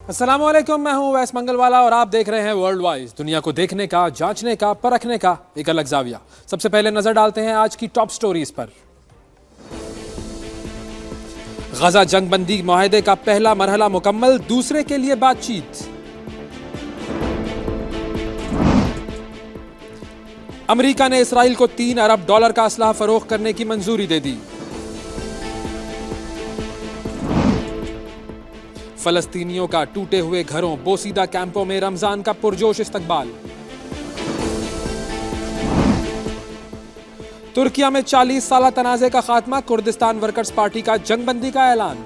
अस्सलाम वालेकुम, मैं हूं वैस मंगलवाला और आप देख रहे हैं वर्ल्ड वाइज। दुनिया को देखने का, जांचने का, परखने का एक अलग जाविया। सबसे पहले नजर डालते हैं आज की टॉप स्टोरीज पर। गजा जंग बंदी मुआहदे का पहला मरहला मुकम्मल, दूसरे के लिए बातचीत। अमेरिका ने इसराइल को $3 अरब का असलहा फरोख्त करने की मंजूरी दे दी। फलस्तीनियों का टूटे हुए घरों, बोसीदा कैंपों में रमजान का पुरजोश इस्तकबाल। तुर्किया में 40 साला तनाज़े का खात्मा, कुर्दिस्तान वर्कर्स पार्टी का जंगबंदी का ऐलान।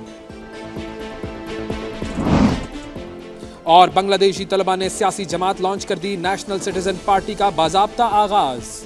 और बांग्लादेशी तलबा ने सियासी जमात लॉन्च कर दी, नेशनल सिटीजन पार्टी का बाज़ाब्ता आगाज।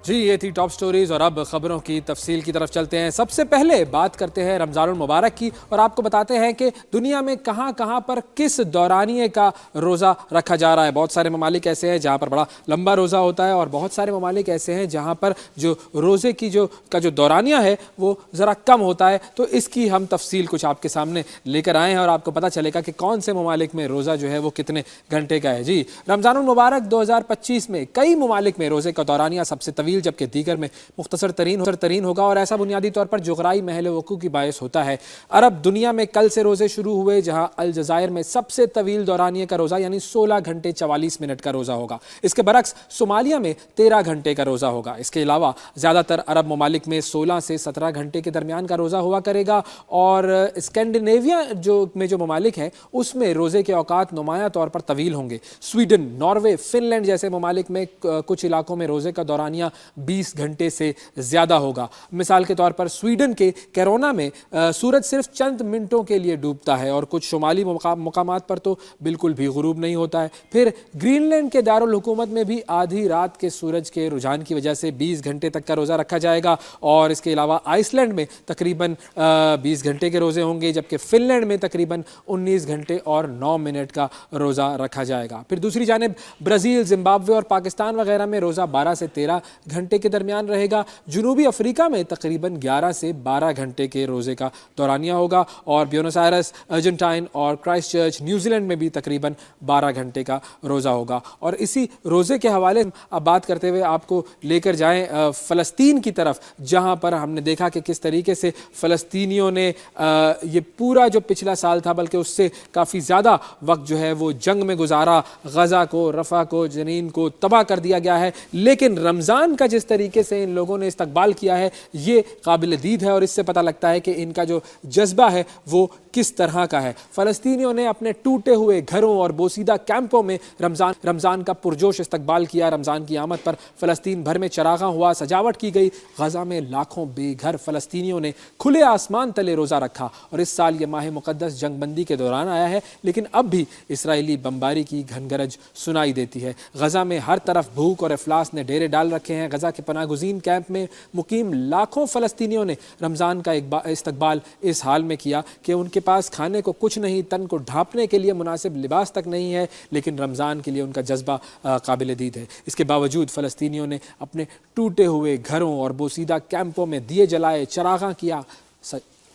जी, ये थी टॉप स्टोरीज और अब खबरों की तफसील की तरफ चलते हैं। सबसे पहले बात करते हैं रमज़ानुल मुबारक की और आपको बताते हैं कि दुनिया में कहां कहां पर किस दौरानिए का रोज़ा रखा जा रहा है। बहुत सारे ममालिक ऐसे हैं जहां पर बड़ा लंबा रोज़ा होता है और बहुत सारे ममालिक ऐसे हैं जहां पर जो रोज़े की जो दौरानिया है वो ज़रा कम होता है। तो इसकी हम तफसील कुछ आपके सामने लेकर आए हैं और आपको पता चलेगा कि कौन से ममालिक में रोज़ा जो है वो कितने घंटे का है। जी, रमज़ानुल मुबारक 2025 में कई ममालिक में रोज़े का दौरानिया सबसे तवील जबकि दीगर में मुख्तसर तरीन होगा और ऐसा बुनियादी तौर पर जोगराई महल वकू की बायस होता है। अरब दुनिया में कल से रोज़े शुरू हुए, जहां अल जज़ायर में सबसे तवील दौरानिए का रोज़ा यानी 16 घंटे 44 मिनट का रोज़ा होगा। इसके बरक्स सोमालिया में 13 घंटे का रोज़ा होगा। इसके अलावा ज़्यादातर अरब ममालिक में 16 से 17 घंटे के दरमियान का रोज़ा हुआ करेगा और स्कैंडिनेविया में जो ममालिक हैं उसमें रोज़े के औकात नुमाया तौर पर तवील होंगे। स्वीडन, नॉर्वे, फिनलैंड जैसे ममालिक में कुछ इलाकों में रोज़े का दौरानिया 20 घंटे से ज़्यादा होगा। मिसाल के तौर पर स्वीडन के कैरोना में सूरज सिर्फ चंद मिनटों के लिए डूबता है और कुछ शुमाली मुकामात पर तो बिल्कुल भी गुरूब नहीं होता है। फिर ग्रीनलैंड के दारुल हुकूमत में भी आधी रात के सूरज के रुझान की वजह से 20 घंटे तक का रोज़ा रखा जाएगा और इसके अलावा आइसलैंड में तकरीबन 20 घंटे के रोज़े होंगे, जबकि फिनलैंड में तकरीबन 19 घंटे और 9 मिनट का रोज़ा रखा जाएगा। फिर दूसरी जानिब ब्राज़ील, जिम्बाब्वे और पाकिस्तान वगैरह में रोज़ा 12 से 13 घंटे के दरमियान रहेगा। जनूबी अफ्रीका में तकरीबन 11 से 12 घंटे के रोज़े का दौरानिया होगा और ब्यूनस आयर्स, अर्जेंटाइन और क्राइस्ट चर्च, न्यूजीलैंड में भी तकरीबन 12 घंटे का रोज़ा होगा। और इसी रोज़े के हवाले अब बात करते हुए आपको लेकर जाएं फ़लस्तीन की तरफ, जहां पर हमने देखा कि किस तरीके से फ़लस्तीनियों ने ये पूरा जो पिछला साल था बल्कि उससे काफ़ी ज़्यादा वक्त जो है वो जंग में गुजारा। गज़ा को, रफ़ा को, जनीन को तबाह कर दिया गया है, लेकिन रमज़ान का जिस तरीके से इन लोगों ने इस्तकबाल किया है ये काबिल दीद है और इससे पता लगता है कि इनका जो जज्बा है वो किस तरह का है। फ़लस्तीनियों ने अपने टूटे हुए घरों और बोसीदा कैंपों में रमज़ान का पुरजोश इस्तकबाल किया। रमज़ान की आमद पर फ़लस्तीन भर में चरागा हुआ, सजावट की गई। गज़ा में लाखों बेघर फ़लस्तीनियों ने खुले आसमान तले रोज़ा रखा और इस साल ये माह मुक़द्दस जंगबंदी के दौरान आया है, लेकिन अब भी इसराइली बमबारी की घनगरज सुनाई देती है। गज़ा में हर तरफ भूख और अफलास ने डेरे डाल रखे हैं। गज़ा के पनागुज़ीन कैंप में मुकीम लाखों फ़लस्तीनियों ने रमज़ान का इस्तकबाल इस हाल में किया कि उनके पास खाने को कुछ नहीं, तन को ढांपने के लिए मुनासिब लिबास तक नहीं है, लेकिन रमज़ान के लिए उनका जज्बा काबिल दीद है। इसके बावजूद फ़लस्तीनियों ने अपने टूटे हुए घरों और बोसीदा कैंपों में दिए जलाए, चरागा किया,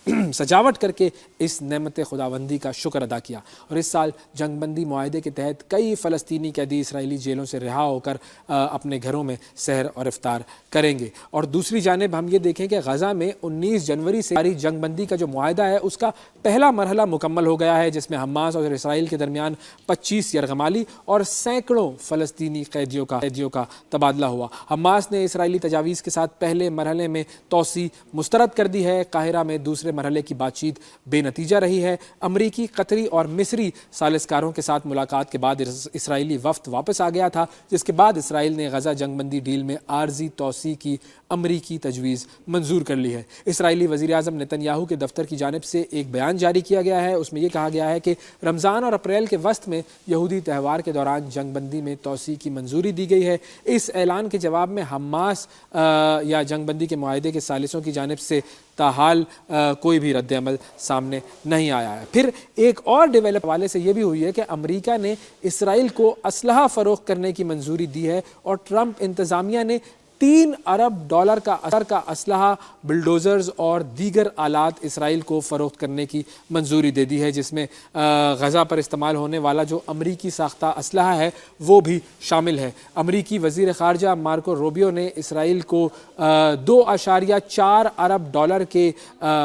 सजावट करके इस नेमत खुदाबंदी का शुक्र अदा किया। और इस साल जंगबंदी मुआहदे के तहत कई फ़लस्तीनी कैदी इसराइली जेलों से रिहा होकर अपने घरों में सहर और इफ्तार करेंगे। और दूसरी जानिब हम ये देखें कि गज़ा में 19 जनवरी से जारी जंगबंदी का जो मुआहदा है उसका पहला मरहला मुकम्मल हो गया है, जिसमें हमास और इसराइल के दरमियान 25 यरगमाली और सैकड़ों फ़लस्तीनी कैदियों का तबादला हुआ। हमास ने इसराइली तजावीज़ के साथ पहले मरहले में तोसी मुस्तरद कर दी है। काहिरा में दूसरे मरहले की बातचीत बेनतीजा रही है। अमरीकी, कतरी और मिस्री सालिसकारों के साथ मुलाकात के बाद इसराइली वफ्द वापस आ गया था, जिसके बाद इसराइल ने गज़ा जंगबंदी डील में आर्जी तोसी की अमरीकी तजवीज़ मंजूर कर ली है। इसराइली वज़ीर आज़म नेतन्याहू के दफ्तर की जानिब से एक बयान जारी किया गया है। उसमें यह कहा गया है कि रमज़ान और अप्रैल के वस्त में यहूदी त्यौहार के दौरान जंगबंदी में तोसी की मंजूरी दी गई है। इस ऐलान के जवाब में हमास या जंगबंदी के मुआहदे के सालिसों की जानिब से ताहाल कोई भी रद्द अमल सामने नहीं आया है। फिर एक और डेवलप वाले से ये भी हुई है कि अमेरिका ने इसराइल को असलहा फ़रोख्त करने की मंजूरी दी है और ट्रंप इंतज़ामिया ने 3 अरब डॉलर का असलहा, बुलडोज़र्स और दीगर आलात इसराइल को फ़रोख्त करने की मंजूरी दे दी है, जिसमें गज़ा पर इस्तेमाल होने वाला जो अमरीकी साख्ता असलहा है वो भी शामिल है। अमरीकी वज़ीर ख़ारजा मार्को रूबियो ने इसराइल को 2.4 अरब डॉलर के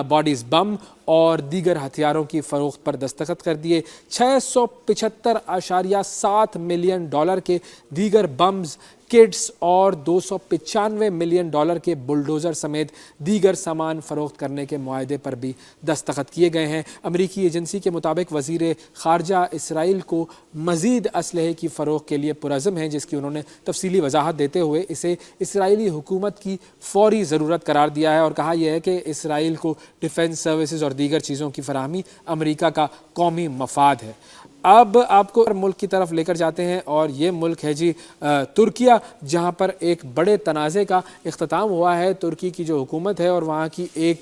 बॉडीज़ बम और दीगर हथियारों की फ़रोख्त पर दस्तखत कर दिए। 675.7 मिलियन डॉलर के दीगर बम्स, किट्स और 295 मिलियन डॉलर के बुलडोज़र समेत दीगर सामान फ़रोख्त करने के मुआहदे पर भी दस्तखत किए गए हैं। अमरीकी एजेंसी के मुताबिक वज़ीर ख़ारजा इसराइल को मज़ीद असलहे की फ़रोख्त के लिए पुरज़्म हैं, जिसकी उन्होंने तफसीली वजाहत देते हुए इसे इसराइली हुकूमत की फ़ौरी ज़रूरत करार दिया है और कहा यह है कि इसराइल को डिफेंस सर्विसेज और दीगर चीज़ों की फ़राहमी अमरीका का कौमी मफाद है। अब आपको मुल्क की तरफ लेकर जाते हैं और ये मुल्क है जी तुर्किया, जहाँ पर एक बड़े तनाज़े का इख्तिताम हुआ है। तुर्की की जो हुकूमत है और वहाँ की एक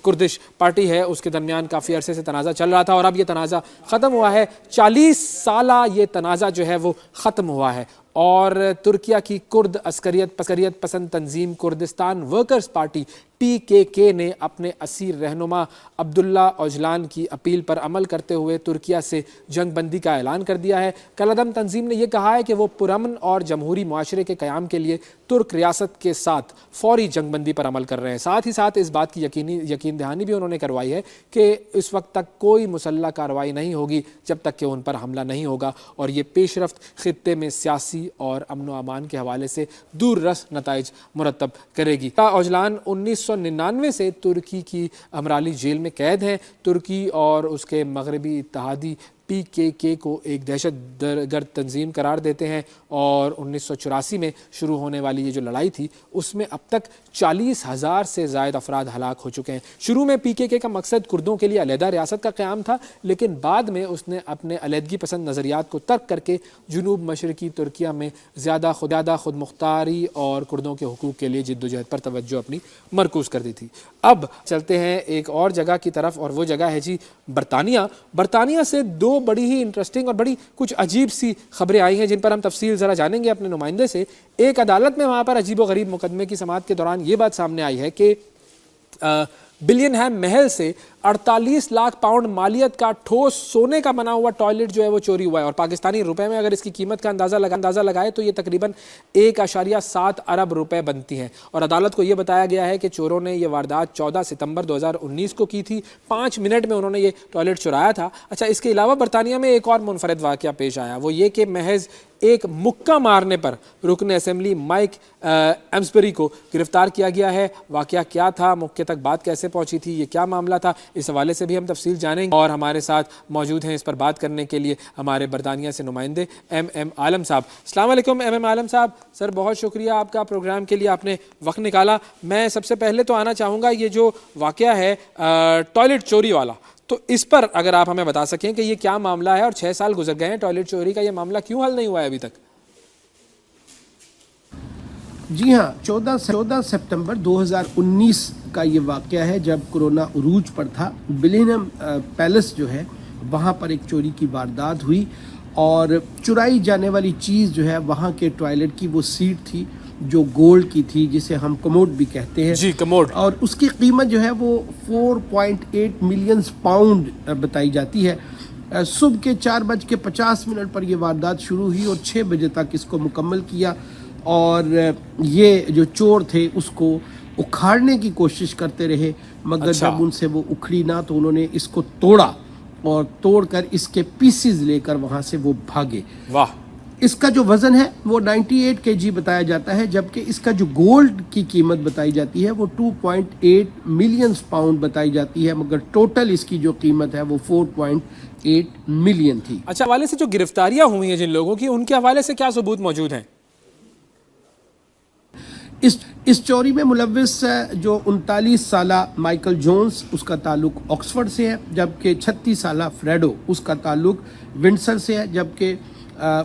कुर्दिश पार्टी है, उसके दरमियान काफ़ी अरसे से तनाज़ा चल रहा था और अब ये तनाज़ा ख़त्म हुआ है। 40 साला ये तनाज़ा जो है वो ख़त्म हुआ है और तुर्किया की कुर्द अस्करियत पसंद तंजीम कुर्दिस्तान वर्कर्स पार्टी PKK ने अपने असीर रहनुमा अब्दुल्ला ओजलान की अपील पर अमल करते हुए तुर्किया से जंग बंदी का ऐलान कर दिया है। कलअदम तंजीम ने यह कहा है कि वो पुरअमन और जमहूरी मुआशरे के क़याम के लिए तुर्क रियासत के साथ फौरी जंग बंदी पर अमल कर रहे हैं। साथ ही साथ इस बात की यकीन दहानी भी उन्होंने करवाई है कि इस वक्त तक कोई मुसल्लह कार्रवाई नहीं होगी जब तक कि उन पर हमला नहीं होगा और ये पेशरफ्त खित्ते में सियासी और अमन व अमान के हवाले से दूररस नताइज मुरतब करेगी। ओजलान 1999 से तुर्की की अमराली जेल में कैद हैं। तुर्की और उसके मगरबी इत्तेहादी PKK को एक दहशतगर्द तंजीम करार देते हैं और 1984 में शुरू होने वाली ये जो लड़ाई थी उसमें अब तक 40,000 से ज़ायद अफराद हलाक हो चुके हैं। शुरू में PKK का मकसद कुर्दों के लिए अलहदा रियासत का क़याम था, लेकिन बाद में उसने अपने अलहदगी पसंद नज़रियात को तर्क करके जुनूब मशरकी तुर्किया में ज़्यादा खुद मुख्तारी और कुर्दों के हुकूक़ के लिए जिद्दोजहद पर तवज्जो अपनी मरकूज़ कर दी थी। अब चलते हैं एक और जगह की तरफ और वो जगह है जी बरतानिया। बरतानिया से दो बड़ी ही इंटरेस्टिंग और बड़ी कुछ अजीब सी खबरें आई हैं जिन पर हम तफसील ज़रा जानेंगे अपने नुमाइंदे से। एक अदालत में वहाँ पर अजीब व गरीब मुकदमे की समाअत के दौरान ये बात सामने आई है कि बिलियनहैम महल से 48 लाख पाउंड मालियत का ठोस सोने का बना हुआ टॉयलेट जो है वो चोरी हुआ है और पाकिस्तानी रुपए में अगर इसकी कीमत का अंदाज़ा लगाए तो ये तकरीबन 1.7 अरब रुपए बनती हैं। और अदालत को ये बताया गया है कि चोरों ने ये वारदात 14 सितंबर 2019 को की थी। 5 मिनट में उन्होंने ये टॉयलेट चुराया था। अच्छा, इसके अलावा बरतानिया में एक और मुनफरद वाक़या पेश आया, वो ये कि महज एक मुक्का मारने पर रुकन असेंबली माइक एम्सबरी को गिरफ्तार किया गया है। वाक़या क्या था, मुक्के तक बात कैसे पहुंची थी, ये क्या मामला था, इस हवाले से भी हम तफसील जानेंगे और हमारे साथ मौजूद हैं इस पर बात करने के लिए हमारे बरतानिया से नुमाइंदे MM आलम साहब। अस्सलाम वालेकुम MM आलम साहब। सर, बहुत शुक्रिया आपका, प्रोग्राम के लिए आपने वक्त निकाला। मैं सबसे पहले तो आना चाहूँगा ये जो वाक़या है टॉयलेट चोरी वाला, तो इस पर अगर आप हमें बता सकें कि ये क्या मामला है और 6 साल गुजर गए हैं, टॉयलेट चोरी का ये मामला क्यों हल नहीं हुआ है अभी तक? जी हाँ, 14 सितंबर 2019 का ये वाक़या है जब कोरोना उरूज पर था। मिलेनियम पैलेस जो है वहाँ पर एक चोरी की वारदात हुई और चुराई जाने वाली चीज़ जो है वहाँ के टॉयलेट की वो सीट थी जो गोल्ड की थी, जिसे हम कमोड भी कहते हैं। जी, कमोड। और उसकी कीमत जो है वो 4.8 मिलियन पाउंड बताई जाती है। सुबह के 4:50 पर ये वारदात शुरू हुई और 6 बजे तक इसको मुकम्मल किया और ये जो चोर थे उसको उखाड़ने की कोशिश करते रहे, मगर जब उनसे वो उखड़ी ना तो उन्होंने इसको तोड़ा और तोड़कर इसके पीसेस लेकर वहाँ से वो भागे। वाह। इसका जो वज़न है वो 98 kg बताया जाता है, जबकि इसका जो गोल्ड की कीमत बताई जाती है वो 2.8 मिलियन पाउंड बताई जाती है, मगर टोटल इसकी जो कीमत है वो 4.8 मिलियन थी। अच्छा, हवाले से जो गिरफ्तारियां हुई हैं जिन लोगों की, उनके हवाले से क्या सबूत मौजूद हैं? इस चोरी में मुलव्विस जो 39 साला माइकल जोन्स, उसका ताल्लुक ऑक्सफोर्ड से है, जबकि 36 साला फ्रेडो, उसका ताल्लुक विंडसर से है, जबकि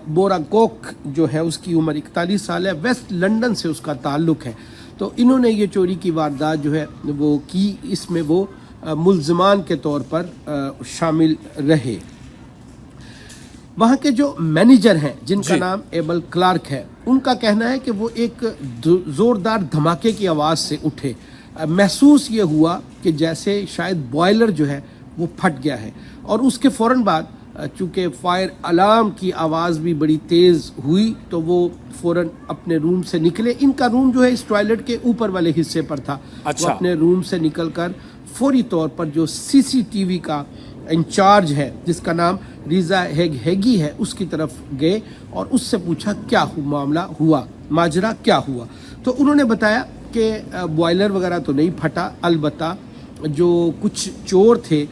बोरा कोक जो है उसकी उम्र 41 साल है, वेस्ट लंदन से उसका ताल्लुक है। तो इन्होंने ये चोरी की वारदात जो है वो की, इसमें वो मुल्ज़मान के तौर पर शामिल रहे। وہاں کے جو مینیجر ہیں جن کا جی۔ نام ایبل کلارک ہے، ان کا کہنا ہے کہ وہ ایک زوردار دھماکے کی آواز سے اٹھے، محسوس یہ ہوا کہ جیسے شاید بوائلر جو ہے وہ پھٹ گیا ہے، اور اس کے فوراً بعد چونکہ فائر الارم کی آواز بھی بڑی تیز ہوئی تو وہ فوراً اپنے روم سے نکلے۔ ان کا روم جو ہے اس ٹوائلٹ کے اوپر والے حصے پر تھا۔ اچھا۔ وہ اپنے روم سے نکل کر فوری طور پر جو سی سی ٹی وی کا انچارج ہے جس کا نام ریزا ہیگی ہے اس کی طرف گئے اور اس سے پوچھا کیا معاملہ ہوا، ماجرا کیا ہوا۔ تو انہوں نے بتایا کہ بوائلر وغیرہ تو نہیں پھٹا، البتہ جو کچھ چور تھے،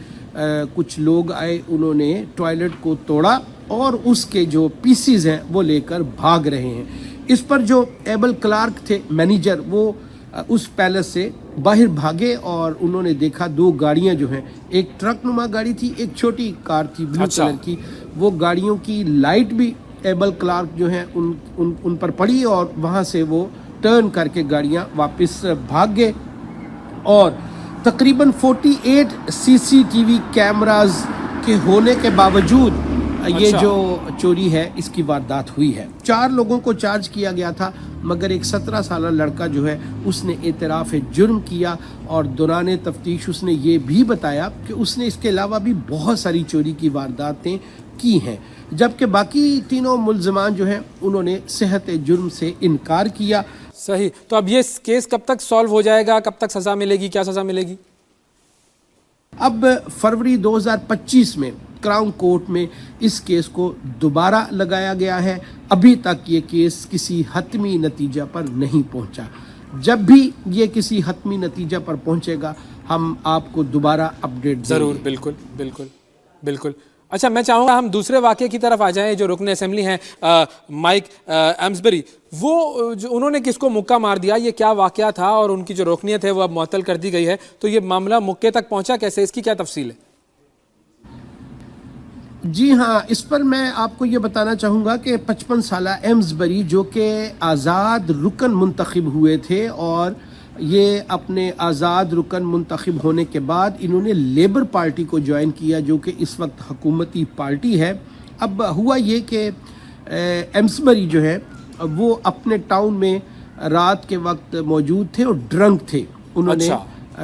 کچھ لوگ آئے، انہوں نے ٹوائلٹ کو توڑا اور اس کے جو پیسز ہیں وہ لے کر بھاگ رہے ہیں۔ اس پر جو ایبل کلارک تھے مینیجر، وہ اس پیلس سے باہر بھاگے اور انہوں نے دیکھا دو گاڑیاں جو ہیں، ایک ٹرک نما گاڑی تھی، ایک چھوٹی کار تھی بلو اچھا۔ کلر کی، وہ گاڑیوں کی لائٹ بھی ایبل کلارک جو ہیں ان پر پڑی اور وہاں سے وہ ٹرن کر کے گاڑیاں واپس بھاگ گئے، اور تقریباً 48 سی سی ٹی وی کیمراز کے ہونے کے باوجود یہ اچھا۔ جو چوری ہے اس کی واردات ہوئی ہے۔ 4 لوگوں کو چارج کیا گیا تھا، مگر ایک 17 سالہ لڑکا جو ہے اس نے اعتراف جرم کیا، اور دوران تفتیش اس نے یہ بھی بتایا کہ اس نے اس کے علاوہ بھی بہت ساری چوری کی وارداتیں کی ہیں، جبکہ باقی تینوں ملزمان جو ہیں انہوں نے صحت جرم سے انکار کیا۔ صحیح، تو اب یہ کیس کب تک سالو ہو جائے گا، کب تک سزا ملے گی، کیا سزا ملے گی؟ اب فروری 2025 میں کراؤن کورٹ میں اس کیس کو دوبارہ لگایا گیا ہے۔ ابھی تک یہ کیس کسی حتمی نتیجہ پر نہیں پہنچا۔ جب بھی یہ کسی حتمی نتیجہ پر پہنچے گا ہم آپ کو دوبارہ اپڈیٹ دیں گے۔ ضرور، بالکل بالکل بالکل۔ اچھا، میں چاہوں گا ہم دوسرے واقعے کی طرف آ جائیں۔ جو رکن اسمبلی ہیں مائک ایمسبری، وہ جو انہوں نے کس کو مکہ مار دیا، یہ کیا واقعہ تھا، اور ان کی جو رکنیت ہے وہ اب معطل کر دی گئی ہے، تو یہ معاملہ مکے تک پہنچا کیسے، اس کی کیا تفصیل ہے؟ جی ہاں، اس پر میں آپ کو یہ بتانا چاہوں گا کہ 55 سالہ ایمسبری جو کہ آزاد رکن منتخب ہوئے تھے، اور یہ اپنے آزاد رکن منتخب ہونے کے بعد انہوں نے لیبر پارٹی کو جوائن کیا جو کہ اس وقت حکومتی پارٹی ہے۔ اب ہوا یہ کہ ایمسبری جو ہے وہ اپنے ٹاؤن میں رات کے وقت موجود تھے اور ڈرنک تھے، انہوں نے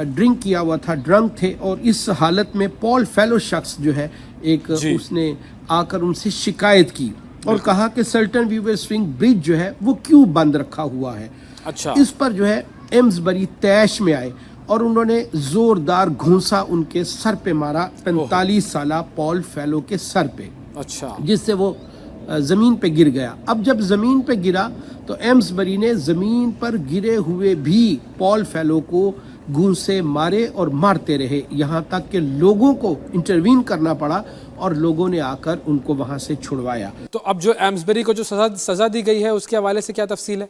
ڈرنک کیا ہوا تھا، ڈرنک تھے، اور اس حالت میں پال فیلو شخص جو ہے ایک اس نے آ کر ان سے شکایت کی اور کہا کہ سلٹن ویور سوئنگ برج جو ہے وہ کیوں بند رکھا ہوا ہے۔ اچھا، اس پر جو ہے ایمسبری طیش میں آئے اور انہوں نے زوردار گھونسا ان کے سر پہ مارا، 45 سالہ پال فیلو کے سر پہ، اچھا، جس سے وہ زمین پہ گر گیا۔ اب جب زمین پہ گرا تو ایمسبری نے زمین پر گرے ہوئے بھی پال فیلو کو گھونسے مارے اور مارتے رہے، یہاں تک کہ لوگوں کو انٹروین کرنا پڑا اور لوگوں نے آ کر ان کو وہاں سے چھڑوایا۔ تو اب جو ایمسبری کو جو سزا دی گئی ہے اس کے حوالے سے کیا تفصیل ہے؟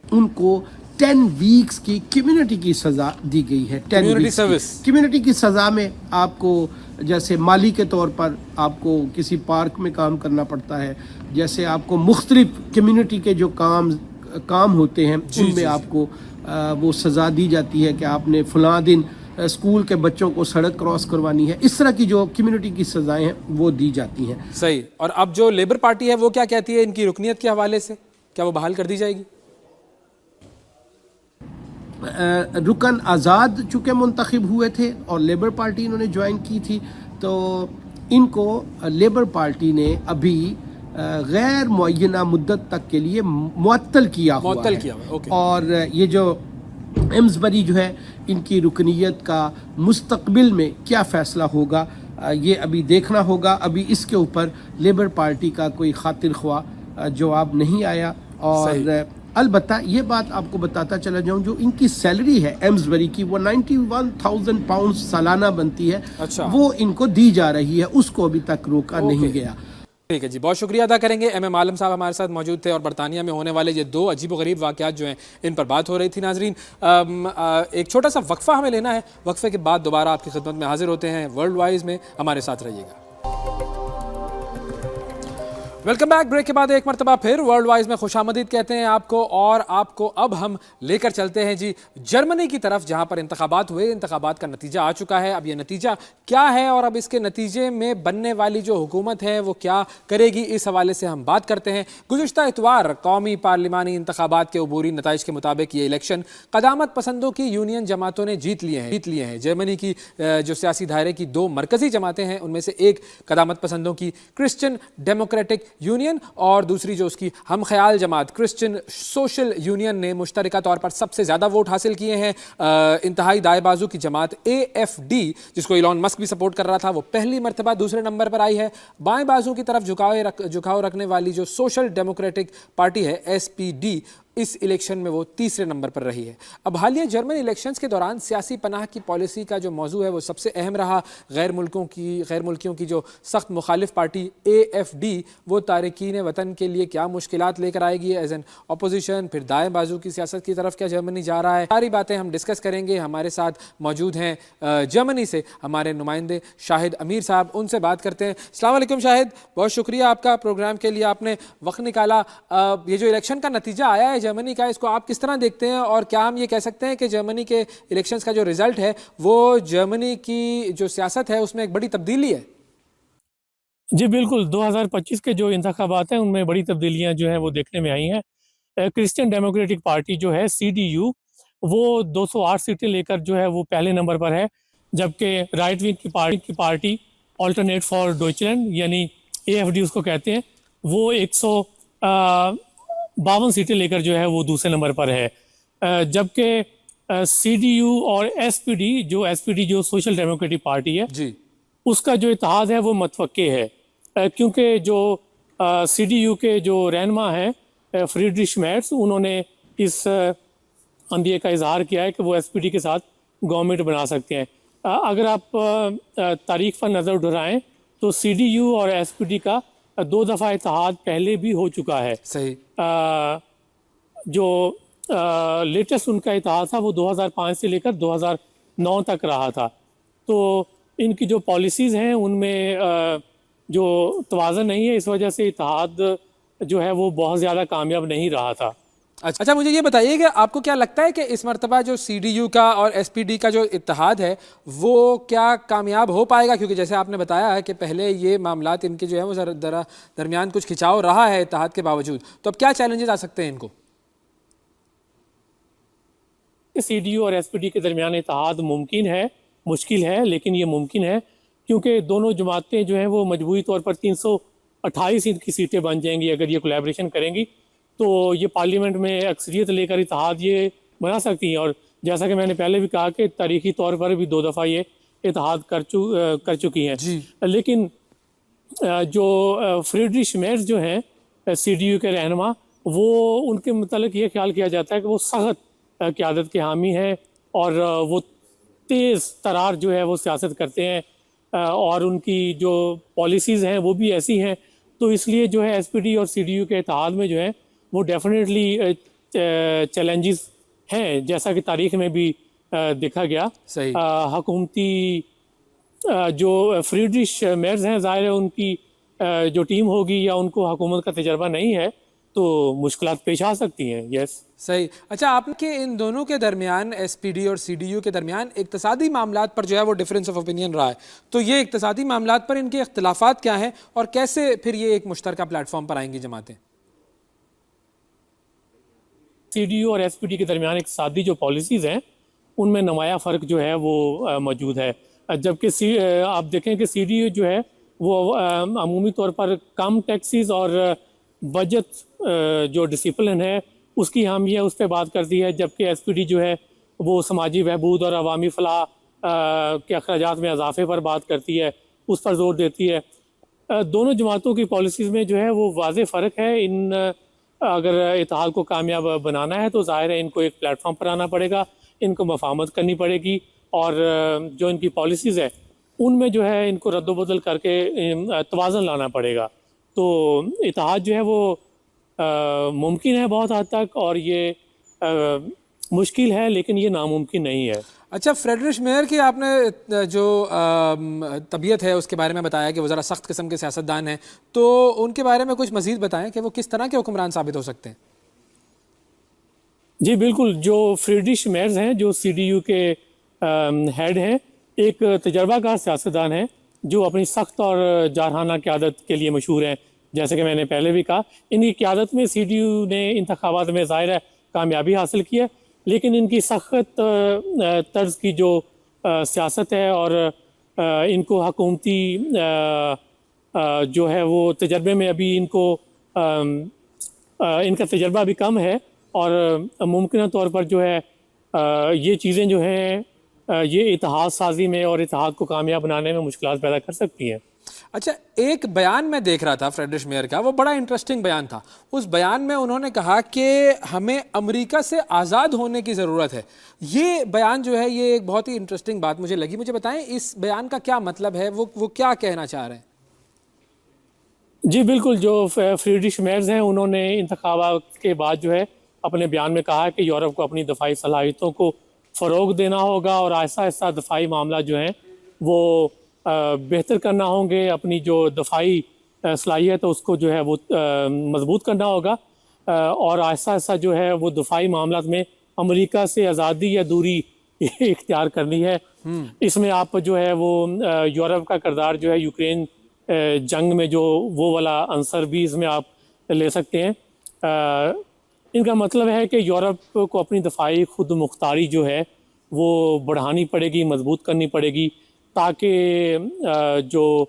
ان کو 10 ویکس کی کمیونٹی کی سزا دی گئی ہے۔ کمیونٹی سروس، کمیونٹی کی سزا میں آپ کو جیسے مالی کے طور پر آپ کو کسی پارک میں کام کرنا پڑتا ہے، جیسے آپ کو مختلف کمیونٹی کے جو کام ہوتے ہیں ان میں آپ کو وہ سزا دی جاتی ہے کہ آپ نے فلاں دن اسکول کے بچوں کو سڑک کراس کروانی ہے، اس طرح کی جو کمیونٹی کی سزائیں ہیں وہ دی جاتی ہیں۔ صحیح۔ اور اب جو لیبر پارٹی ہے وہ کیا کہتی ہے ان کی رکنیت کے حوالے سے، کیا وہ بحال کر دی جائے گی؟ رکن آزاد چونکہ منتخب ہوئے تھے اور لیبر پارٹی انہوں نے جوائن کی تھی، تو ان کو لیبر پارٹی نے ابھی غیر معینہ مدت تک کے لیے معطل کیا ہوا ہے، اور یہ جو ایمسبری جو ہے ان کی رکنیت کا مستقبل میں کیا فیصلہ ہوگا یہ ابھی دیکھنا ہوگا۔ ابھی اس کے اوپر لیبر پارٹی کا کوئی خاطر خواہ جواب نہیں آیا، اور البتہ یہ بات آپ کو بتاتا چلا جاؤں، جو ان کی سیلری ہے ایمسبری کی وہ 91,000 پاؤنڈ سالانہ بنتی ہے، وہ ان کو دی جا رہی ہے، اس کو ابھی تک روکا نہیں گیا۔ ٹھیک ہے جی، بہت شکریہ ادا کریں گے۔ ایم عالم صاحب ہمارے ساتھ موجود تھے اور برطانیہ میں ہونے والے یہ 2 عجیب و غریب واقعات جو ہیں ان پر بات ہو رہی تھی۔ ناظرین، ایک چھوٹا سا وقفہ ہمیں لینا ہے، وقفے کے بعد دوبارہ آپ کی خدمت میں حاضر ہوتے ہیں ورلڈ وائز میں، ہمارے ساتھ رہیے گا۔ Welcome back. ब्रेक के बाद एक मरतबा फिर वर्ल्ड वाइज में खुशामदीद कहते हैं आपको, और आपको अब हम लेकर चलते हैं जी जर्मनी की तरफ, जहां पर इंतखाबात हुए। इंतखाबात का नतीजा आ चुका है। अब ये नतीजा क्या है और अब इसके नतीजे में बनने वाली जो हुकूमत है वो क्या करेगी, इस हवाले से हम बात करते हैं। गुज़िश्ता इतवार कौमी पार्लिमानी इंतखाबात के अबूरी नताइज के मुताबिक ये इलेक्शन क़दामत पसंदों की यूनियन जमातों ने जीत लिए हैं। जर्मनी की जो सियासी दायरे की दो मरकजी जमातें हैं, उनमें से एक क़दामत पसंदों की क्रिश्चियन डेमोक्रेटिक यूनियन और दूसरी जो उसकी हम ख्याल जमात क्रिश्चियन सोशल यूनियन ने मुश्तरका तौर पर सबसे ज़्यादा वोट हासिल किए हैं। इंतहाई दाएं बाजू की जमात AFD, जिसको इलॉन मस्क भी सपोर्ट कर रहा था, वो पहली मरतबा दूसरे नंबर पर आई है। बाएं बाजू की तरफ झुकाव रखने वाली जो सोशल डेमोक्रेटिक पार्टी है SPD, इस इलेक्शन में वो तीसरे नंबर पर रही है। अब हालिया जर्मन इलेक्शंस के दौरान सियासी पनाह की पॉलिसी का जो मौजू है वो सबसे अहम रहा। गैर मुल्कियों की जो सख्त मुखालिफ पार्टी AFD, वो तारकीन वतन के लिए क्या मुश्किलात लेकर आएगी एज एन अपोजिशन। फिर दाएं बाजू की सियासत की तरफ क्या जर्मनी जा रहा है, सारी बातें हम डिस्कस करेंगे। हमारे साथ मौजूद हैं जर्मनी से हमारे नुमाइंदे शाहिद अमीर साहब, उनसे बात करते हैं। अस्सलाम वालेकुम शाहिद, बहुत शुक्रिया आपका प्रोग्राम के लिए, आपने वक्त निकाला। ये जो इलेक्शन का नतीजा आया है जर्मनी का, इसको आप किस तरह देखते हैं, और क्या हम ये कह सकते हैं कि जर्मनी के इलेक्शंस का जो रिजल्ट है वो जर्मनी की जो सियासत है उसमें एक बड़ी तब्दीली है? जी बिल्कुल, 2025 के जो इंतखाबात हैं उनमें बड़ी तब्दीलियां जो हैं वो देखने में आई हैं। क्रिश्चियन डेमोक्रेटिक पार्टी जो है CDU, वो 208 सीटें लेकर जो है वो पहले नंबर पर है, जबकि राइट विंग की पार्टी ऑल्टरनेट फॉर डॉइचलैंड यानी AFD उसको कहते हैं, वो 152 सीटें लेकर जो है वो दूसरे नंबर पर है। जबकि CDU और SPD जो सोशल डेमोक्रेटिक पार्टी है जी, उसका जो इत्तेहाद है वो मतवक्के है, क्योंकि जो CDU के जो रहनुमा हैं फ्रीडरिश मेर्स, उन्होंने इस अंदिए का इजहार किया है कि वो SPD के साथ गवर्नमेंट बना सकते हैं। अगर आप तारीख पर नज़र उठाएं तो CDU और SPD का 2 दफ़ा इत्तेहाद पहले भी हो चुका है। सही। जो लेटेस्ट उनका इत्तेहाद था वो 2005 से लेकर 2009 तक रहा था। तो इनकी जो पॉलिसीज़ हैं उनमें जो तवाज़ुन नहीं है, इस वजह से इत्तेहाद जो है वो बहुत ज़्यादा कामयाब नहीं रहा था। अच्छा, मुझे ये बताइए कि आपको क्या लगता है कि इस मरतबा जो CDU का और SPD का जो इत्तेहाद है वो क्या कामयाब हो पाएगा? क्योंकि जैसे आपने बताया है कि पहले ये मामलात इनके जो है वो दरमियान कुछ खिंचाव रहा है इत्तेहाद के बावजूद, तो अब क्या चैलेंजेस आ सकते हैं इनको? CDU और SPD के दरमियान इत्तेहाद मुमकिन है, मुश्किल है, लेकिन ये मुमकिन है, क्योंकि दोनों जमातें जो हैं वो मजबूरी तौर पर 328 की सीटें बन जाएंगी अगर ये कोलैबोरेशन करेंगी, तो ये पार्लियामेंट में अक्सरियत लेकर इत्तेहाद ये बना सकती हैं। और जैसा कि मैंने पहले भी कहा कि तारीखी तौर पर भी 2 दफ़ा ये इत्तेहाद कर चुकी हैं। लेकिन जो फ्रीडरिश मेर्स जो हैं CDU के रहनुमा, वो उनके मतलब ये ख्याल किया जाता है कि वो सख्त क़यादत के हामी हैं और वो तेज़ तरार जो है वो सियासत करते हैं, और उनकी जो पॉलिसीज़ हैं वो भी ऐसी हैं। तो इसलिए जो है SPD और CDU के इत्तेहाद में जो है वो डेफिनेटली चैलेंजेस हैं, जैसा कि तारीख में भी देखा गया। सही। हुकूमती जो फ्रीडरिश मेर्स हैं, ज़ाहिर है उनकी जो टीम होगी या उनको हुकूमत का तजर्बा नहीं है, तो मुश्किलात पेश आ सकती हैं। यस, सही। अच्छा, आपके इन दोनों के दरमियान SPD और CDU के दरमियान इक्तिसादी मामलात पर जो है वो डिफरेंस ऑफ ओपिनियन रहा है, तो ये इक्तिसादी मामलात पर इनके इख्तिलाफात क्या हैं और कैसे फिर ये एक मुश्तरका प्लेटफॉर्म पर आएंगी जमातें? CDU और SPD के दरमियान इक्तिसादी जो पॉलिसीज़ हैं उनमें नुमाया फ़र्क जो है वो मौजूद है। जबकि आप देखें कि CDU जो है वो अमूमी तौर पर कम टैक्सेस और बजट जो डिसिप्लिन है उसकी हामी है, उस पर बात करती है, जबकि SPD जो है वो समाजी बहबूद और अवामी फलाह के अखराजात में इजाफे पर बात करती है, उस पर जोर देती है। दोनों जमातों की पॉलिसीज़ में जो है वो वाज़ेह फ़र्क है। अगर इत्तेहाद को कामयाब बनाना है तो ज़ाहिर है इनको एक प्लेटफॉर्म पर आना पड़ेगा, इनको मफाहमत करनी पड़ेगी, और जो इनकी पॉलिसीज़ है उनमें जो है इनको रद्द-बदल करके तवाज़ुन लाना पड़ेगा। तो इत्तेहाद जो है वो मुमकिन है बहुत हद तक, और ये मुश्किल है, लेकिन ये नामुमकिन नहीं है। اچھا، فریڈرک میئر کی آپ نے جو طبیعت ہے اس کے بارے میں بتایا کہ وہ ذرا سخت قسم کے سیاستدان ہیں، تو ان کے بارے میں کچھ مزید بتائیں کہ وہ کس طرح کے حکمران ثابت ہو سکتے ہیں؟ جی بالکل، جو فریڈرک میئرز ہیں جو سی ڈی یو کے ہیڈ ہیں، ایک تجربہ کار سیاستدان ہیں جو اپنی سخت اور جارحانہ قیادت کے لیے مشہور ہیں. جیسے کہ میں نے پہلے بھی کہا، ان کی قیادت میں سی ڈی یو نے انتخابات میں ظاہر ہے کامیابی حاصل کی ہے، لیکن ان کی سخت طرز کی جو سیاست ہے اور ان کو حکومتی جو ہے وہ تجربے میں ابھی ان کا تجربہ بھی کم ہے، اور ممکنہ طور پر جو ہے یہ چیزیں جو ہیں یہ اتحاد سازی میں اور اتحاد کو کامیاب بنانے میں مشکلات پیدا کر سکتی ہیں. اچھا، ایک بیان میں دیکھ رہا تھا فریڈرک میئر کا، وہ بڑا انٹرسٹنگ بیان تھا. اس بیان میں انہوں نے کہا کہ ہمیں امریکہ سے آزاد ہونے کی ضرورت ہے. یہ بیان جو ہے یہ ایک بہت ہی انٹرسٹنگ بات مجھے لگی. مجھے بتائیں اس بیان کا کیا مطلب ہے، وہ کیا کہنا چاہ رہے ہیں؟ جی بالکل، جو فریڈرک میئرز ہیں انہوں نے انتخابات کے بعد جو ہے اپنے بیان میں کہا کہ یورپ کو اپنی دفاعی صلاحیتوں کو فروغ دینا ہوگا اور آہستہ آہستہ دفاعی معاملات جو ہیں وہ بہتر کرنا ہوں گے. اپنی جو دفاعی صلاحیت ہے اس کو جو ہے وہ مضبوط کرنا ہوگا، اور آہستہ آہستہ جو ہے وہ دفاعی معاملات میں امریکہ سے آزادی یا دوری اختیار کرنی ہے. اس میں آپ جو ہے وہ یورپ کا کردار جو ہے یوکرین جنگ میں جو وہ والا عنصر بھی اس میں آپ لے سکتے ہیں. ان کا مطلب ہے کہ یورپ کو اپنی دفاعی خود مختاری جو ہے وہ بڑھانی پڑے گی، مضبوط کرنی پڑے گی، تاکہ جو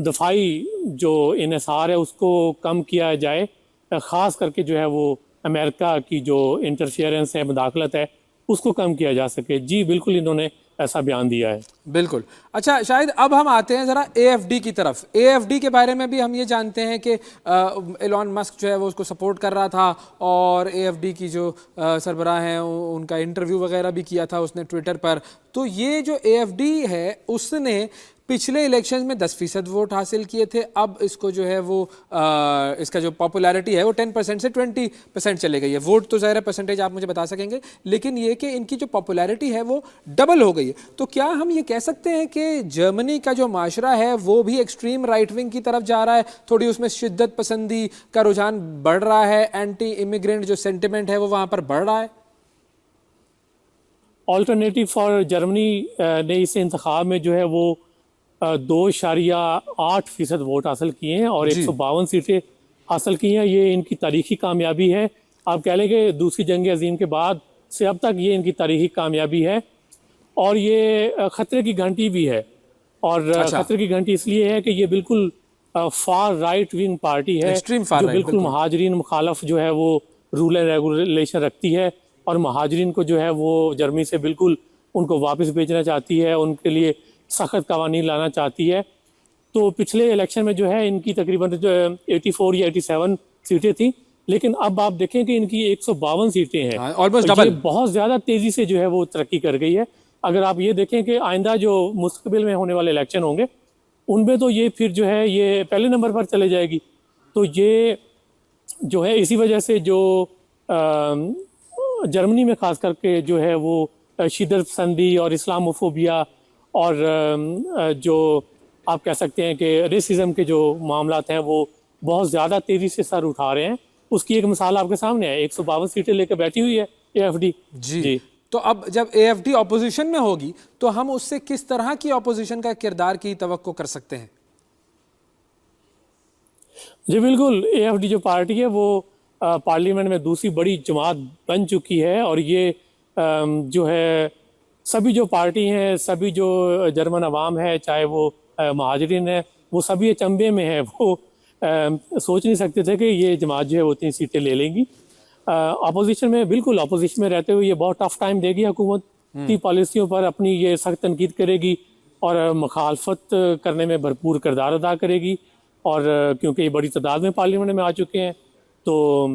دفاعی جو انحصار ہے اس کو کم کیا جائے، خاص کر کے جو ہے وہ امریکہ کی جو انٹرفیئرنس ہے، مداخلت ہے، اس کو کم کیا جا سکے. جی بالکل، انہوں نے ایسا بیان دیا ہے. بالکل. اچھا شاہد، اب ہم آتے ہیں ذرا اے ایف ڈی کی طرف. اے ایف ڈی کے بارے میں بھی ہم یہ جانتے ہیں کہ ایلون مسک جو ہے وہ اس کو سپورٹ کر رہا تھا، اور اے ایف ڈی کی جو سربراہ ہیں ان کا انٹرویو وغیرہ بھی کیا تھا اس نے ٹویٹر پر. تو یہ جو اے ایف ڈی ہے اس نے پچھلے الیکشنز میں 10% ووٹ حاصل کیے تھے. اب اس کو جو ہے وہ اس کا جو پاپولیرٹی ہے وہ 10% سے 20% چلے گئی ہے. ووٹ تو ظاہر پرسنٹیج آپ مجھے بتا سکیں گے، لیکن یہ کہ ان کی جو پاپولیرٹی ہے وہ ڈبل ہو گئی ہے. تو کیا ہم یہ کہہ سکتے ہیں کہ جرمنی کا جو معاشرہ ہے وہ بھی ایکسٹریم رائٹ ونگ کی طرف جا رہا ہے، تھوڑی اس میں شدت پسندی کا رجحان بڑھ رہا ہے، اینٹی امیگرینٹ جو سینٹیمنٹ ہے وہ وہاں پر بڑھ رہا ہے؟ آلٹرنیٹیو فار جرمنی نے اس انتخاب میں جو ہے وہ 2.8% ووٹ حاصل کیے ہیں اور 152 سیٹیں حاصل کی ہیں. یہ ان کی تاریخی کامیابی ہے. آپ کہہ لیں کہ دوسری جنگ عظیم کے بعد سے اب تک یہ ان کی تاریخی کامیابی ہے، اور یہ خطرے کی گھنٹی بھی ہے. اور خطرے کی گھنٹی اس لیے ہے کہ یہ بالکل فار رائٹ ونگ پارٹی ہے جو بالکل مہاجرین مخالف جو ہے وہ رول اینڈ ریگولیشن رکھتی ہے، اور مہاجرین کو جو ہے وہ جرمنی سے بالکل ان کو واپس بھیجنا چاہتی ہے، ان کے لیے سخت قوانین لانا چاہتی ہے. تو پچھلے الیکشن میں جو ہے ان کی تقریباً 84 یا 87 سیٹیں تھیں، لیکن اب آپ دیکھیں کہ ان کی 152 سیٹیں ہیں. یہ بہت زیادہ تیزی سے جو ہے وہ ترقی کر گئی ہے. اگر آپ یہ دیکھیں کہ آئندہ جو مستقبل میں ہونے والے الیکشن ہوں گے ان میں تو یہ پھر جو ہے یہ پہلے نمبر پر چلے جائے گی. تو یہ جو ہے اسی وجہ سے جو جرمنی میں خاص کر کے جو ہے وہ شدت پسندی اور اسلاموفوبیا اور جو آپ کہہ سکتے ہیں کہ ریسزم کے جو معاملات ہیں وہ بہت زیادہ تیزی سے سر اٹھا رہے ہیں. اس کی ایک مثال آپ کے سامنے ہے، 152 سیٹیں لے کے بیٹھی ہوئی ہے اے ایف ڈی. جی تو اب جب اے ایف ڈی اپوزیشن میں ہوگی تو ہم اس سے کس طرح کی اپوزیشن کا کردار کی توقع کر سکتے ہیں؟ جی بالکل، اے ایف ڈی جو پارٹی ہے وہ پارلیمنٹ میں دوسری بڑی جماعت بن چکی ہے، اور یہ جو ہے سبھی جو پارٹی ہیں، سبھی جو جرمن عوام ہے، چاہے وہ مہاجرین ہیں، وہ سبھی اچنبے میں ہیں. وہ سوچ نہیں سکتے تھے کہ یہ جماعت جو ہے وہ 3 سیٹیں لے لیں گی. اپوزیشن میں بالکل اپوزیشن میں رہتے ہوئے یہ بہت ٹف ٹائم دے گی حکومت کی پالیسیوں پر، اپنی یہ سخت تنقید کرے گی اور مخالفت کرنے میں بھرپور کردار ادا کرے گی. اور کیونکہ یہ بڑی تعداد میں پارلیمنٹ میں آ چکے ہیں تو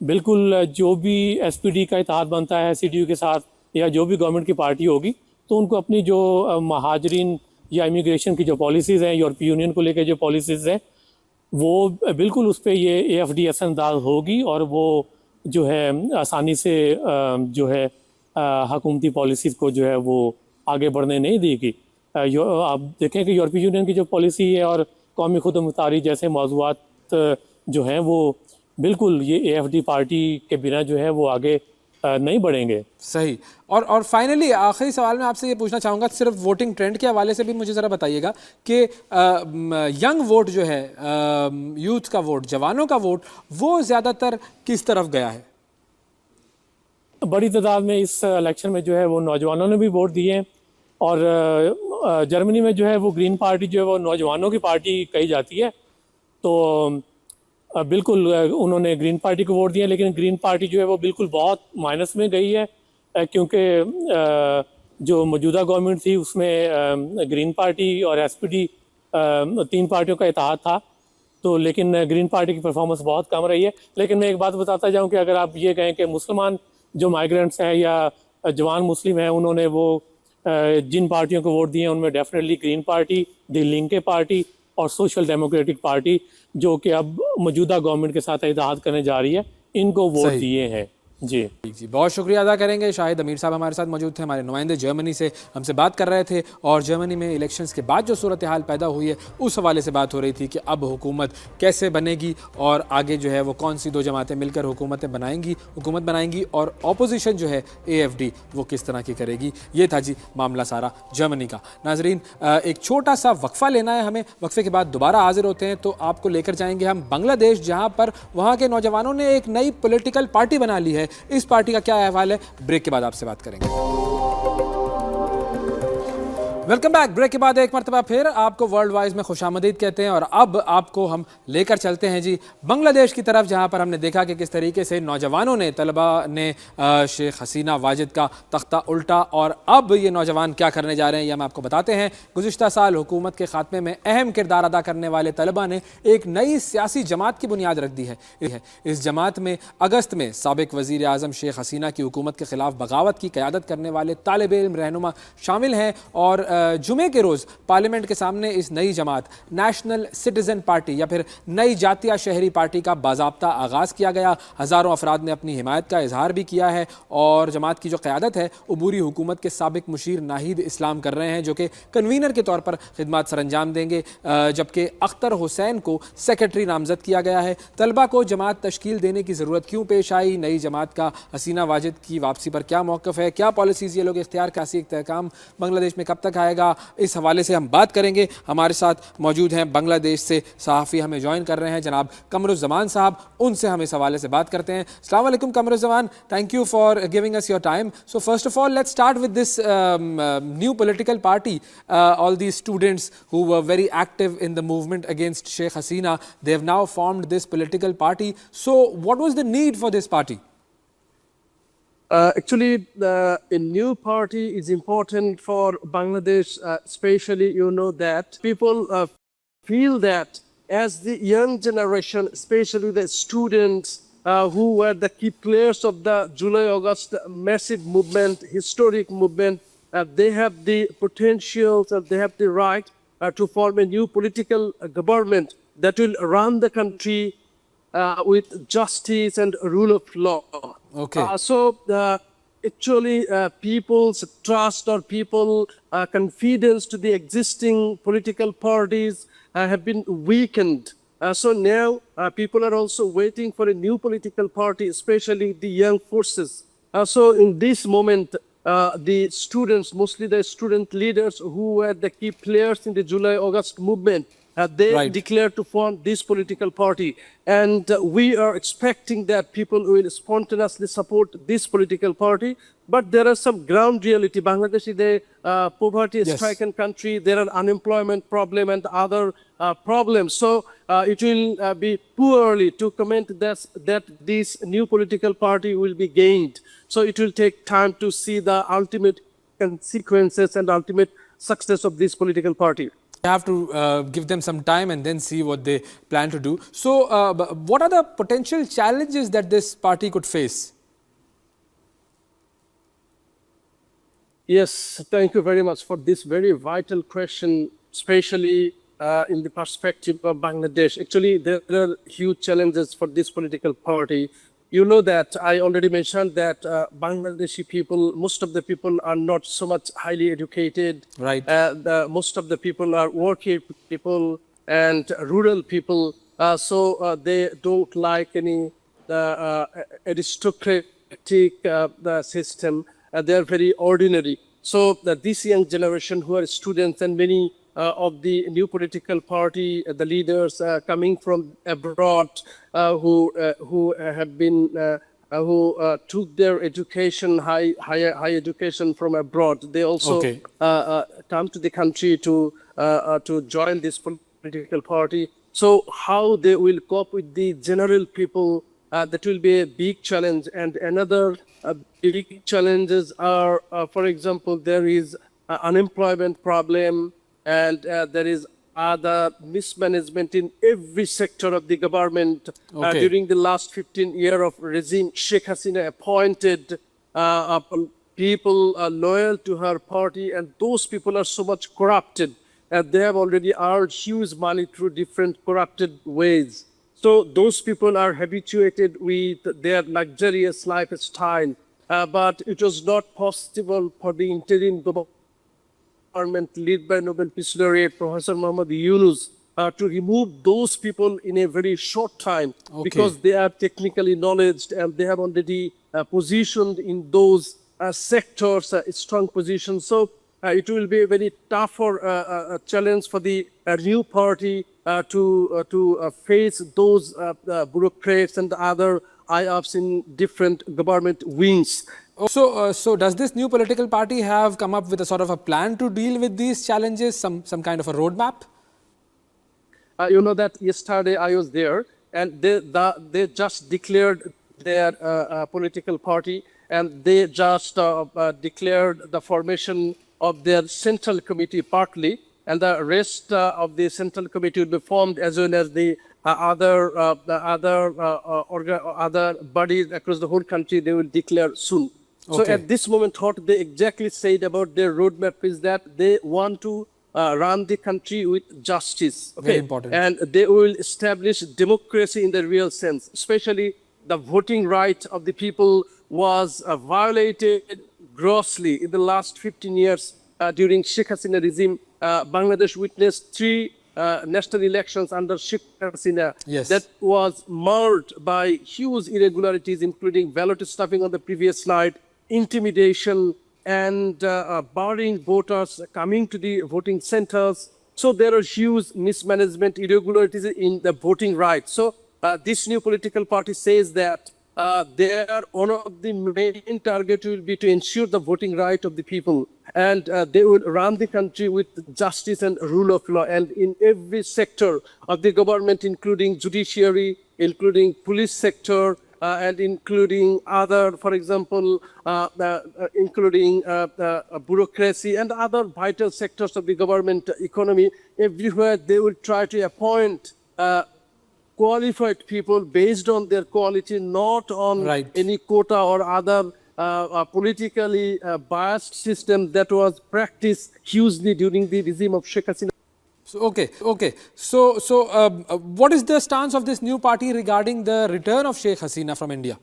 بالکل جو بھی ایس پی ڈی کا اتحاد بنتا ہے سی ڈی یو کے ساتھ یا جو بھی گورنمنٹ کی پارٹی ہوگی تو ان کو اپنی جو مہاجرین یا امیگریشن کی جو پالیسیز ہیں، یورپی یونین کو لے کے جو پالیسیز ہیں، وہ بالکل اس پہ یہ اے ایف ڈی اثر انداز ہوگی، اور وہ جو ہے آسانی سے جو ہے हुकूमती पॉलिसीज़ को जो है वो आगे बढ़ने नहीं देगी। आप देखें कि यूरोपीय यूनियन की जो पॉलिसी है और कौमी खुद मुख्तारी जैसे मौज़ूआत जो हैं वो बिल्कुल ये AFD पार्टी के बिना जो है वो आगे नहीं बढ़ेंगे। सही। और फाइनली आखिरी सवाल मैं आपसे ये पूछना चाहूँगा, सिर्फ वोटिंग ट्रेंड के हवाले से भी मुझे ज़रा बताइएगा कि यंग वोट जो है, यूथ का वोट, जवानों का वोट, वो ज़्यादातर किस तरफ गया है? बड़ी तादाद में इस इलेक्शन में जो है वो नौजवानों ने भी वोट दिए हैं और जर्मनी में जो है वो ग्रीन पार्टी जो है वो नौजवानों की पार्टी कही जाती है। तो बिल्कुल उन्होंने ग्रीन पार्टी को वोट दिया, लेकिन ग्रीन पार्टी जो है वो बिल्कुल बहुत माइनस में गई है क्योंकि जो मौजूदा गवर्नमेंट थी उसमें ग्रीन पार्टी और SPD 3 पार्टियों का इत्तेहाद था, तो लेकिन ग्रीन पार्टी की परफॉर्मेंस बहुत कम रही है। लेकिन मैं एक बात बताता जाऊं कि अगर आप ये कहें कि मुसलमान जो माइग्रेंट्स हैं या जवान मुस्लिम हैं उन्होंने वो जिन पार्टियों को वोट दिए हैं उनमें डेफिनेटली ग्रीन पार्टी, दी लिंके पार्टी और सोशल डेमोक्रेटिक पार्टी जो कि अब मौजूदा गवर्नमेंट के साथ इत्तेहाद करने जा रही है, इनको वोट दिए हैं। जी जी, बहुत शुक्रिया अदा करेंगे। शाहिद अमीर साहब हमारे साथ मौजूद थे, हमारे नुमाइंदे जर्मनी से हमसे बात कर रहे थे और जर्मनी में इलेक्शंस के बाद जो सूरत हाल पैदा हुई है उस हवाले से बात हो रही थी कि अब हुकूमत कैसे बनेगी और आगे जो है वो कौन सी दो जमातें मिलकर हुकूमत बनाएंगी और अपोजिशन जो है AFD वो किस तरह की करेगी। ये था जी मामला सारा जर्मनी का। नाजरीन, एक छोटा सा वक्फा लेना है हमें, वक्फे के बाद दोबारा हाजिर होते हैं तो आपको लेकर जाएंगे हम बांग्लादेश, जहाँ पर वहाँ के नौजवानों ने एक नई पॉलिटिकल पार्टी बना ली है। इस पार्टी का क्या अहवाल है, ब्रेक के बाद आपसे बात करेंगे। Welcome back. ब्रेक के बाद एक मरतबा फिर आपको वर्ल्ड वाइज में खुशामदीद कहते हैं और अब आपको हम लेकर चलते हैं जी बांग्लादेश की तरफ, जहां पर हमने देखा कि किस तरीके से नौजवानों ने, तलबा ने शेख हसीना वाजिद का तख्ता उल्टा और अब ये नौजवान क्या करने जा रहे हैं ये हम आपको बताते हैं। गुज़िश्ता साल हुकूमत के खात्मे में अहम किरदार अदा करने वाले तलबा ने एक नई सियासी जमात की बुनियाद रख दी है। इस जमात में अगस्त में साबिक वज़ीर आज़म शेख हसीना की हुकूमत के खिलाफ बगावत की क़यादत करने वाले तालिब इल्म रहनुमा शामिल हैं और जुमे के रोज़ पार्लियामेंट के सामने इस नई जमात नेशनल सिटीज़न पार्टी या फिर नई जातिया शहरी पार्टी का बाज़ाब्ता आगाज़ किया गया। हज़ारों अफराद ने अपनी हिमायत का इजहार भी किया है और जमात की जो क़यादत है अबूरी हुकूमत के साबिक मुशीर नाहिद इस्लाम कर रहे हैं, जो कि कन्वीनर के तौर पर खिदमत सर अंजाम देंगे, जबकि अख्तर हुसैन को सेक्रेटरी नामजद किया गया है। तलबा को जमात तश्कील देने की ज़रूरत क्यों पेश आई, नई जमात का हसीना वाजिद की वापसी पर क्या मौक़िफ़ है, क्या पॉलिसीज़ ये लोग इख्तियार, का इस्तेहकाम बांग्लादेश में कब तक आएगा, इस हवाले से हम बात करेंगे। हमारे साथ मौजूद हैं बांग्लादेश से सहाफ़ी, हमें ज्वाइन कर रहे हैं जनाब कमरुज़्ज़मान साहब, उनसे हम इस हवाले से बात करते हैं। अस्सलाम वालेकुम Qamaruzzaman, thank you for giving us your time. So first of all let's start with this new political party, all these students who were very active in the movement against Sheikh Hasina, they have now formed this political party. So what was the need for this party? Actually, a new party is important for Bangladesh, especially you know that people feel that as the young generation, especially the students who were the key players of the July-August massive movement, historic movement, they have the potential, they have the right to form a new political government that will run the country with justice and rule of law. Okay. Actually, people's trust or people confidence to the existing political parties have been weakened. So now people are also waiting for a new political party, especially the young forces. So in this moment, the students, mostly the student leaders who were the key players in the July-August movement, they declared to form this political party. And we are expecting that people will spontaneously support this political party. But there are some ground reality. Bangladesh is a poverty-stricken country. There are unemployment problem and other problems. So it will be too early to comment that this new political party will be gained. So it will take time to see the ultimate consequences and ultimate success of this political party. You have to give them some time and then see what they plan to do. So what are the potential challenges that this party could face? Yes, thank you very much for this very vital question, especially in the perspective of Bangladesh. Actually, there are huge challenges for this political party. you know that I already mentioned that Bangladeshi people, most of the people are not so much highly educated. Right. Most of the people are working people and rural people. So they don't like any aristocratic the system. They are very ordinary. So this young generation who are students and many of the new political party, the leaders coming from abroad, who have been took their education, high education from abroad. They also Okay. come to the country to join this political party. So how they will cope with the general people, that will be a big challenge. And another big challenges are, for example, there is unemployment problem, and there is other mismanagement in every sector of the government. Okay. During the last 15 years of regime, Sheikh Hasina appointed people loyal to her party, and those people are so much corrupted. And they have already earned huge money through different corrupted ways. So those people are habituated with their luxurious lifestyle. But it was not possible for the interim government led by Nobel Peace Laureate Professor Muhammad Yunus to remove those people in a very short time, Okay. because they are technically knowledged and they have already positioned in those sectors strong positions. So it will be a very tougher challenge for the new party to face those bureaucrats and other IOPs in different government wings. So does this new political party have come up with a sort of a plan to deal with these challenges, some kind of a roadmap? You know that yesterday I was there, and they just declared their political party, and they just declared the formation of their central committee partly, and the rest of the central committee will be formed, as well as the other bodies across the whole country. They will declare soon. So Okay. at this moment, what they exactly said about their roadmap is that they want to run the country with justice. Okay? Very important. And they will establish democracy in the real sense, especially the voting right of the people was violated grossly in the last 15 years during Sheikh Hasina regime. Bangladesh witnessed 3 national elections under Sheikh Hasina Yes. that was marred by huge irregularities, including ballot stuffing on the previous slide, intimidation, and barring voters coming to the voting centers. So there are huge mismanagement, irregularities in the voting rights. So this new political party says that their one of the main target will be to ensure the voting right of the people, and they will run the country with justice and rule of law, and in every sector of the government, including judiciary, including police sector, and including other, for example, including bureaucracy and other vital sectors of the government economy. Everywhere they will try to appoint qualified people based on their quality, not on Right. any quota or other politically biased system that was practiced hugely during the regime of Sheikh Hasina. So, okay. So what is the stance of this new party regarding the return of Sheikh Hasina from India?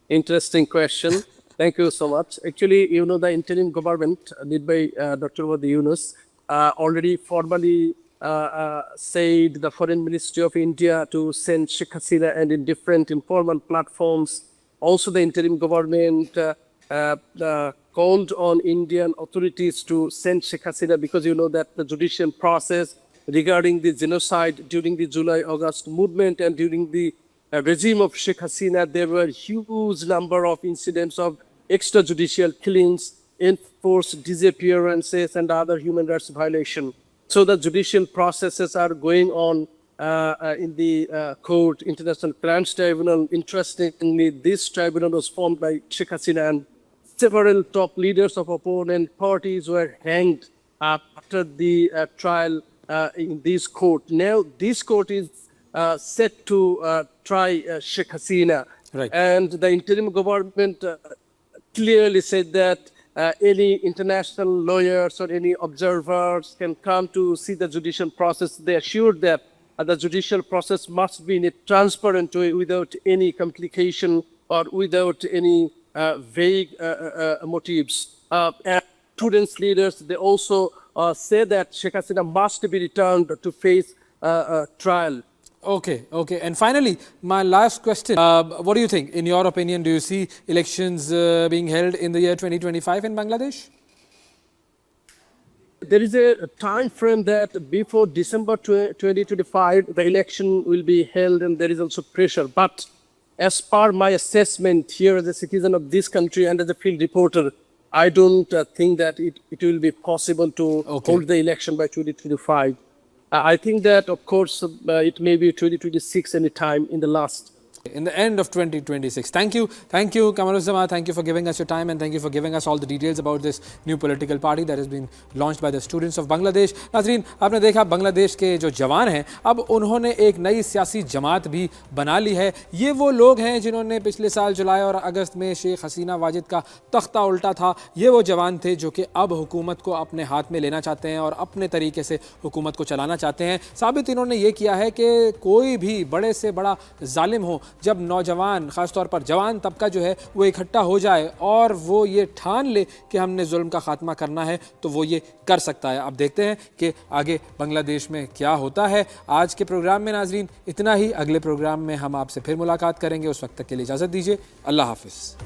Interesting question. Thank you so much. Actually, you know, the interim government led by Dr. Wadi Yunus already formally said the Foreign Ministry of India to send Sheikh Hasina, and in different informal platforms. Also, the interim government called on Indian authorities to send Sheikh Hasina, because you know that the judicial process regarding the genocide during the July-August movement and during the regime of Sheikh Hasina, there were huge number of incidents of extrajudicial killings, enforced disappearances, and other human rights violations. So the judicial processes are going on in the court, International Crimes Tribunal. Interestingly, this tribunal was formed by Sheikh Hasina, and several top leaders of opponent parties were hanged after the trial in this court. Now, this court is set to try Sheikh Hasina. Right. And the interim government clearly said that any international lawyers or any observers can come to see the judicial process. They assured that the judicial process must be in a transparent way without any complication or without any vague motives. And students leaders, they also say that Sheikh Hasina must be returned to face trial. Okay. And finally, my last question. What do you think? In your opinion, do you see elections being held in the year 2025 in Bangladesh? There is a time frame that before December 2025, the election will be held, and there is also pressure. But as per my assessment here as a citizen of this country and as a field reporter, I don't think that it will be possible to hold the election by 2025. I think that, of course, it may be 2026 any time in the last. In the end of 2026. Thank you, Kamaruzzaman. Thank you for giving us your time and thank you for giving us all the details about this new political party that has been launched by the students of Bangladesh. नाज़रीन, आपने देखा बांग्लादेश के जो जवान हैं अब उन्होंने एक नई सियासी जमात भी बना ली है। ये वो लोग हैं जिन्होंने पिछले साल जुलाई और अगस्त में शेख हसीना वाजिद का तख्ता उल्टा था। ये वो जवान थे जो कि अब हुकूमत को अपने हाथ में लेना चाहते हैं और अपने तरीके से हुकूमत को चलाना चाहते हैं। साबित इन्होंने ये किया है कि कोई भी बड़े से बड़ा जालिम हो, जब नौजवान ख़ास तौर पर जवान तबका जो है वो इकट्ठा हो जाए और वो ये ठान ले कि हमने जुल्म का ख़ात्मा करना है तो वो ये कर सकता है। अब देखते हैं कि आगे बांग्लादेश में क्या होता है। आज के प्रोग्राम में नाज़रीन इतना ही। अगले प्रोग्राम में हम आपसे फिर मुलाकात करेंगे। उस वक्त तक के लिए इजाज़त दीजिए। अल्लाह हाफ़िज़।